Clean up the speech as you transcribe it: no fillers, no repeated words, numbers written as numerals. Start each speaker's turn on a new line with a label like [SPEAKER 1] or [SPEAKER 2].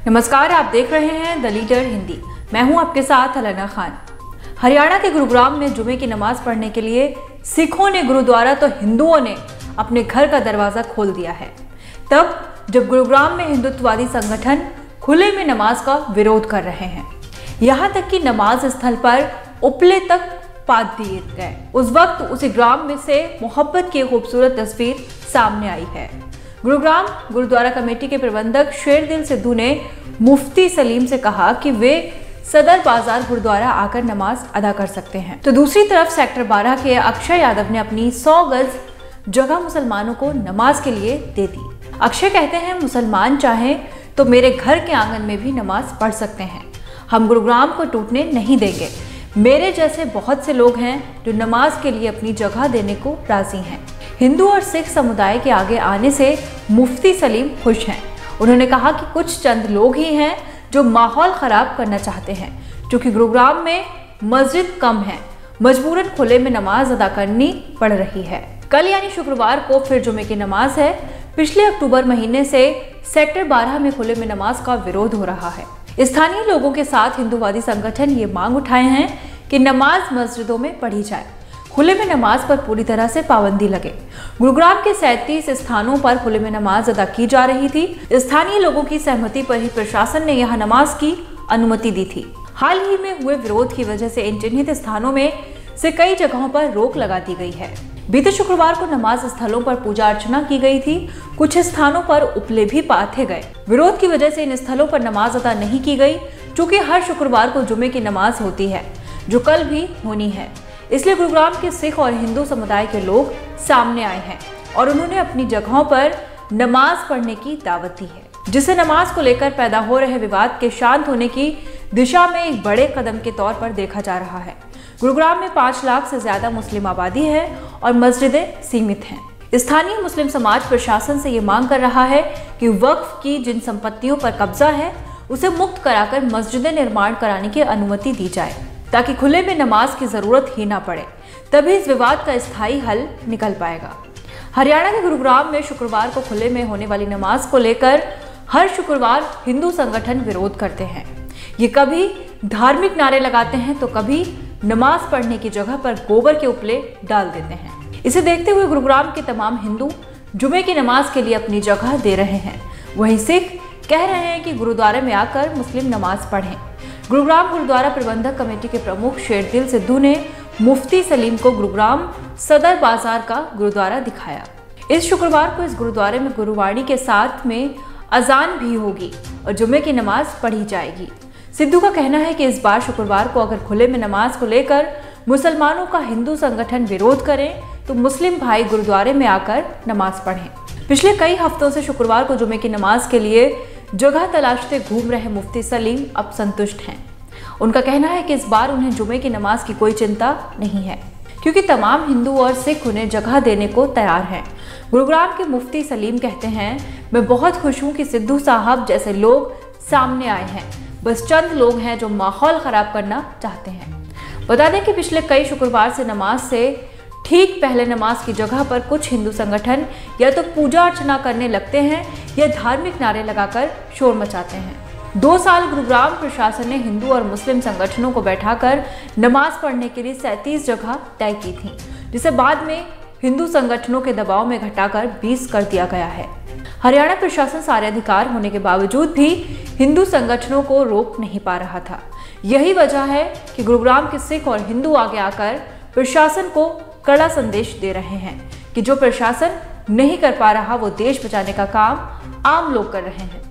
[SPEAKER 1] नमस्कार, आप देख रहे हैं द लीडर हिंदी। मैं हूं आपके साथ अलाना खान। हरियाणा के गुरुग्राम में जुमे की नमाज पढ़ने के लिए सिखों ने गुरुद्वारा तो हिंदुओं ने अपने घर का दरवाजा खोल दिया है। तब जब गुरुग्राम में हिंदुत्ववादी संगठन खुले में नमाज का विरोध कर रहे हैं, यहाँ तक कि नमाज स्थल पर उपले तक पात दिए गए। उस वक्त उसी ग्राम में से मोहब्बत की खूबसूरत तस्वीर सामने आई है। गुरुग्राम गुरुद्वारा कमेटी के प्रबंधक शेरदिल सिद्धू ने मुफ्ती सलीम से कहा कि वे सदर बाजार गुरुद्वारा आकर नमाज अदा कर सकते हैं। तो दूसरी तरफ सेक्टर 12 के अक्षय यादव ने अपनी 100 गज जगह मुसलमानों को नमाज के लिए दे दी। अक्षय कहते हैं, मुसलमान चाहें तो मेरे घर के आंगन में भी नमाज पढ़ सकते हैं। हम गुरुग्राम को टूटने नहीं देंगे। मेरे जैसे बहुत से लोग हैं जो नमाज के लिए अपनी जगह देने को राजी हैं। हिंदू और सिख समुदाय के आगे आने से मुफ्ती सलीम खुश हैं। उन्होंने कहा कि कुछ चंद लोग ही हैं जो माहौल खराब करना चाहते हैं, क्योंकि गुरुग्राम में मस्जिद कम है, मजबूरन खुले में नमाज अदा करनी पड़ रही है। कल यानी शुक्रवार को फिर जुमे की नमाज है। पिछले अक्टूबर महीने से सेक्टर 12 में खुले में नमाज का विरोध हो रहा है। स्थानीय लोगों के साथ हिंदुवादी संगठन ये मांग उठाए हैं कि नमाज मस्जिदों में पढ़ी जाए, खुले में नमाज पर पूरी तरह से पाबंदी लगे। गुरुग्राम के 37 स्थानों पर खुले में नमाज अदा की जा रही थी। स्थानीय लोगों की सहमति पर ही प्रशासन ने यहां नमाज की अनुमति दी थी। हाल ही में हुए विरोध की वजह से इन चिन्हित स्थानों में से कई जगहों पर रोक लगा दी गई है। बीते शुक्रवार को नमाज स्थलों पर पूजा अर्चना की गई थी। कुछ स्थानों पर उपले भी पाथे गए। विरोध की वजह से इन स्थलों पर नमाज अदा नहीं की गई, चूँकि हर शुक्रवार को जुमे की नमाज होती है, जो कल भी होनी है। इसलिए गुरुग्राम के सिख और हिंदू समुदाय के लोग सामने आए हैं और उन्होंने अपनी जगहों पर नमाज पढ़ने की दावत दी है, जिसे नमाज को लेकर पैदा हो रहे विवाद के शांत होने की दिशा में एक बड़े कदम के तौर पर देखा जा रहा है। गुरुग्राम में 5 लाख से ज्यादा मुस्लिम आबादी है और मस्जिदें सीमित हैं। स्थानीय मुस्लिम समाज प्रशासन से ये मांग कर रहा है कि वक्फ की जिन संपत्तियों पर कब्जा है उसे मुक्त कराकर मस्जिदें निर्माण कराने की अनुमति दी जाए, ताकि खुले में नमाज की जरूरत ही ना पड़े। तभी इस विवाद का स्थायी हल निकल पाएगा। हरियाणा के गुरुग्राम में शुक्रवार को खुले में होने वाली नमाज को लेकर हर शुक्रवार हिंदू संगठन विरोध करते हैं। ये कभी धार्मिक नारे लगाते हैं तो कभी नमाज पढ़ने की जगह पर गोबर के उपले डाल देते हैं। इसे देखते हुए गुरुग्राम के तमाम हिंदू जुमे की नमाज के लिए अपनी जगह दे रहे हैं। वहीं सिख कह रहे हैं कि गुरुद्वारे में आकर मुस्लिम नमाज पढ़ें। गुरुग्राम गुरुद्वारा प्रबंधक कमेटी के प्रमुख शेरदिल सिद्धू ने मुफ्ती सलीम को गुरुग्राम सदर बाजार का गुरुद्वारा दिखाया। इस शुक्रवार को इस गुरुद्वारे में गुरुवाणी के साथ में अजान भी होगी और जुमे की नमाज पढ़ी जाएगी। सिद्धू का कहना है कि इस बार शुक्रवार को अगर खुले में नमाज को लेकर मुसलमानों का हिंदू संगठन विरोध करें तो मुस्लिम भाई गुरुद्वारे में आकर नमाज पढ़ें। पिछले कई हफ्तों से शुक्रवार को जुमे की नमाज के लिए जगह तलाशते घूम रहे मुफ्ती सलीम अब संतुष्ट हैं। उनका कहना है कि इस बार उन्हें जुमे की नमाज की कोई चिंता नहीं है, क्योंकि तमाम हिंदू और सिख उन्हें जगह देने को तैयार हैं। गुरुग्राम के मुफ्ती सलीम कहते हैं, मैं बहुत खुश हूँ कि सिद्धू साहब जैसे लोग सामने आए हैं। बस चंद लोग हैं जो माहौल खराब करना चाहते हैं। बता दें कि पिछले कई शुक्रवार से नमाज से ठीक पहले नमाज की जगह पर कुछ हिंदू संगठन या तो पूजा अर्चना करने लगते हैं या धार्मिक नारे लगाकर शोर मचाते हैं। 2 साल गुरुग्राम प्रशासन ने हिंदू और मुस्लिम संगठनों को बैठाकर नमाज पढ़ने के लिए 37 जगह तय की थी, जिसे बाद में हिंदू संगठनों के दबाव में घटाकर 20 कर दिया गया है। हरियाणा प्रशासन सारे अधिकार होने के बावजूद भी हिंदू संगठनों को रोक नहीं पा रहा था। यही वजह है कि गुरुग्राम के सिख और हिंदू आगे आकर प्रशासन को कड़ा संदेश दे रहे हैं कि जो प्रशासन नहीं कर पा रहा वो देश बचाने का काम आम लोग कर रहे हैं।